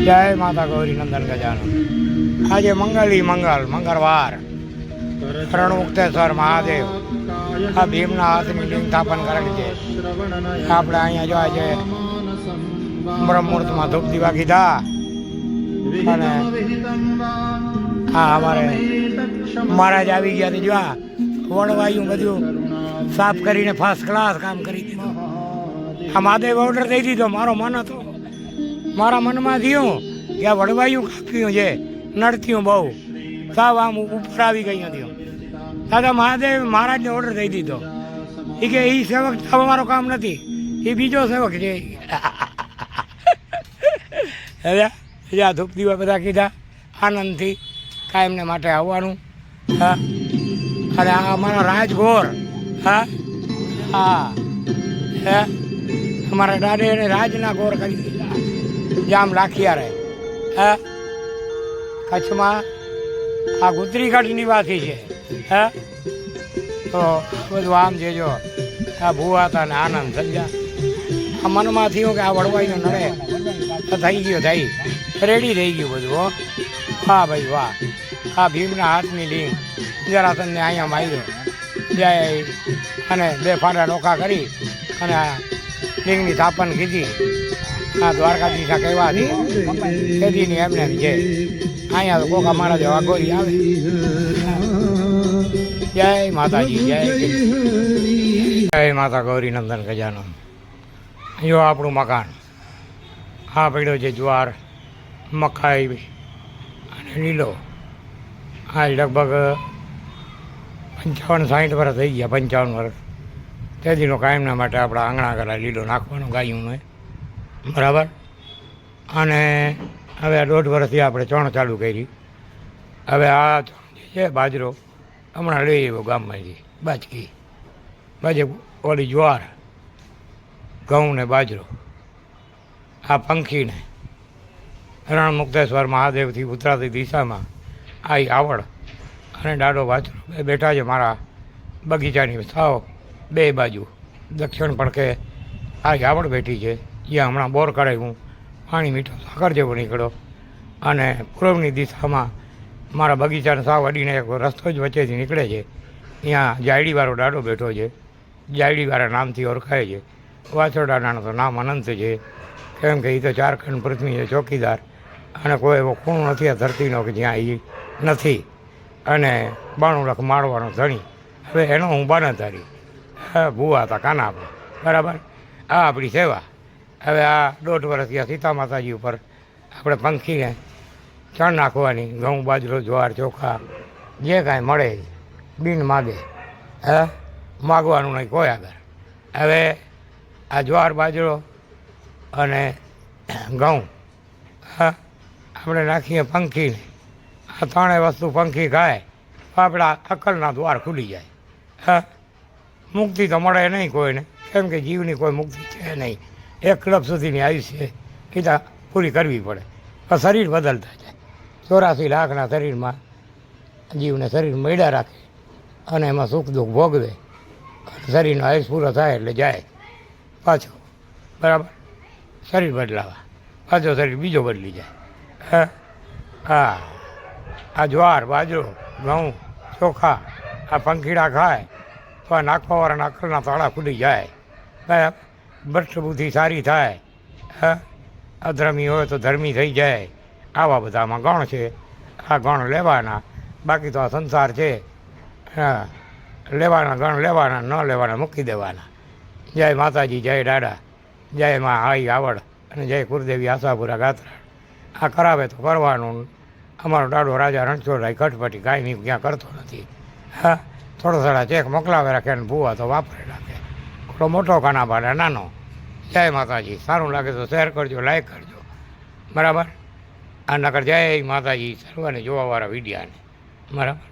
જય માતા ગૌરી નંદન ગજાનન. આજે મંગળવાર રણમુક્તેશ્વર મહાદેવ આ ભીમના હાથની લિંગ સ્થાપન કરેલી છે. આપણે અહીંયા જોવા છે બ્રહ્મુહૂર્તમાં ધૂપ દીવા કીધા અને હા અમારે મહારાજ આવી ગયા જોવા વળવાયું બધું સાફ કરીને ફર્સ્ટ ક્લાસ કામ કરી દીધું. આ મહાદેવ ઓર્ડર દઈ દીધો. મારો મન હતો, મારા મનમાં થયું કે આ વળવાયું કાપ્યું છે નડતીયું બહુ સાવ આમ ઉપર આવી ગઈ હતી. દાદા મહાદેવ મહારાજને ઓર્ડર દઈ દીધો. એ કે એ સેવક અમારો કામ નથી, એ બીજો સેવક છે. આ ધૂપ દીવા બધા કીધા આનંદથી કાયમને માટે આવવાનું. હા અને આ અમારો રાજગોર. હા હા હે અમારા દાદે એને રાજના ગોર કરી દીધા. જામ લાખિયા રહે. હા કચ્છમાં આ ગુત્રીગઢ નિવાસી છે. હે તો બધું આમ છે. જો આ ભૂવા હતા ને આનંદ સમજ્યા. આ મનમાં થયું કે આ વળવાઈનો નડે તો થઈ ગયો, થઈ રેડી થઈ ગયું બધું. હો વાહ ભાઈ વાહ. આ ભીમના હાથની લિંગ જરાસનને અહીંયા માર્યો જય અને બે ફાડા નોખા કરી અને આ લિંગની સ્થાપન કીધી. આ દ્વારકાધીશા કહેવા હતી કેદીની એમને છે. અહીંયા તો કોકા મારા જેવા ગોરી આવે. જય માતાજી, જય માતા ગૌરી નંદન ગજાનન. જો આપણું મકાન આ પડ્યો છે જ્વાર મકાઈ અને લીલો. આ લગભગ 55-60 વર્ષ થઈ ગયા. 55 વર્ષ તેદીનો કાયમના માટે આપણા આંગણા કરા લીલો નાખવાનું ગાયુંને બરાબર. અને હવે આ 1.5 વર્ષથી આપણે ચણ ચાલુ કરી. હવે આ જે છે બાજરો હમણાં લઈ આવ્યો ગામમાંથી બાજે ઓલી જ્વાર ઘઉં ને બાજરો. આ પંખીને રણમુક્તેશ્વર મહાદેવથી ઉતરાતી દિશામાં આ આવડ અને દાડો વાછરો બે બેઠા છે મારા બગીચાની સાવ બે બાજુ. દક્ષિણ પડખે આ આવડ બેઠી છે જ્યાં હમણાં બોર કરાવ્યું, પાણી મીઠો સાકર જેવો નીકળ્યો. અને પૂર્વની દિશામાં મારા બગીચાને સાવ અડીને એક રસ્તો જ વચ્ચેથી નીકળે છે. ત્યાં જાયડીવાળો દાડો બેઠો છે. જાયડીવાળા નામથી ઓળખાય છે. વાછરો દાડાનું તો નામ અનંત છે, કેમ કે એ તો 4 ખંડ પૃથ્વી છે, ચોકીદાર. અને કોઈ એવો ખૂણો નથી આ ધરતીનો કે જ્યાં એ નથી. અને 92 લાખ માળવાનો ધણી. હવે એનો હું બાનાધારી. હા ભૂવા હતા કાના આપણે બરાબર. આ આપણી સેવા. હવે આ 1.5 વર્ષ થયા સીતા માતાજી ઉપર આપણે પંખીને ચણ નાખવાની. ઘઉં બાજરો જ્વાર ચોખા જે કાંઈ મળે બિન માગે. હે માગવાનું નહીં કોઈ આગળ. હવે આ જ્વાર બાજરો અને ઘઉં હા આપણે નાખીએ પંખીને. આ ત્રણેય વસ્તુ પંખી ખાય તો આપણા અક્કલના દ્વાર ખુલી જાય. હા મુક્તિ તો મળે નહીં કોઈને, કેમ કે જીવની કોઈ મુક્તિ છે નહીં. 1 ક્લબ સુધીની આયુષ્ય કીધા પૂરી કરવી પડે. તો શરીર બદલતા જાય. 84 લાખના શરીરમાં જીવને શરીર મળ્યા રાખે અને એમાં સુખ દુઃખ ભોગવે. શરીરનો આયુષ પૂરો થાય એટલે જાય પાછો બરાબર શરીર બદલાવા. પાછો શરીર બીજો બદલી જાય. હા આ જ્વાર બાજરો ઘઉં ચોખા આ પંખીડા ખાય તો આ નાખવાવાળાના અક્કલના તાળા ખુલી જાય. બરાબર ભ્રષ્ટ બુદ્ધિ સારી થાય. હા અધર્મી હોય તો ધર્મી થઈ જાય. આવા બધામાં ગણ છે. આ ગણ લેવાના, બાકી તો આ સંસાર છે. હા લેવાના ગણ લેવાના, ન લેવાના મૂકી દેવાના. જય માતાજી, જય દાડા, જય માં આઈ આવડ અને જય કુરદેવી આશાપુરા ગાત્રા. આ કરાવે તો કરવાનું. અમારો દાડો રાજા રણછોડરાય ખટપટી કાંઈ ક્યાં કરતો નથી. હા થોડા ચેક મોકલાવે રાખે અને ભૂવા તો વાપરે રાખે. થોડો મોટો કાના પાડે નાનો. જય માતાજી. સારું લાગે તો શેર કરજો, લાઈક કરજો બરાબર. આ નકર જય માતાજી સર્વને જોવાવાળા વિડીયાને બરાબર.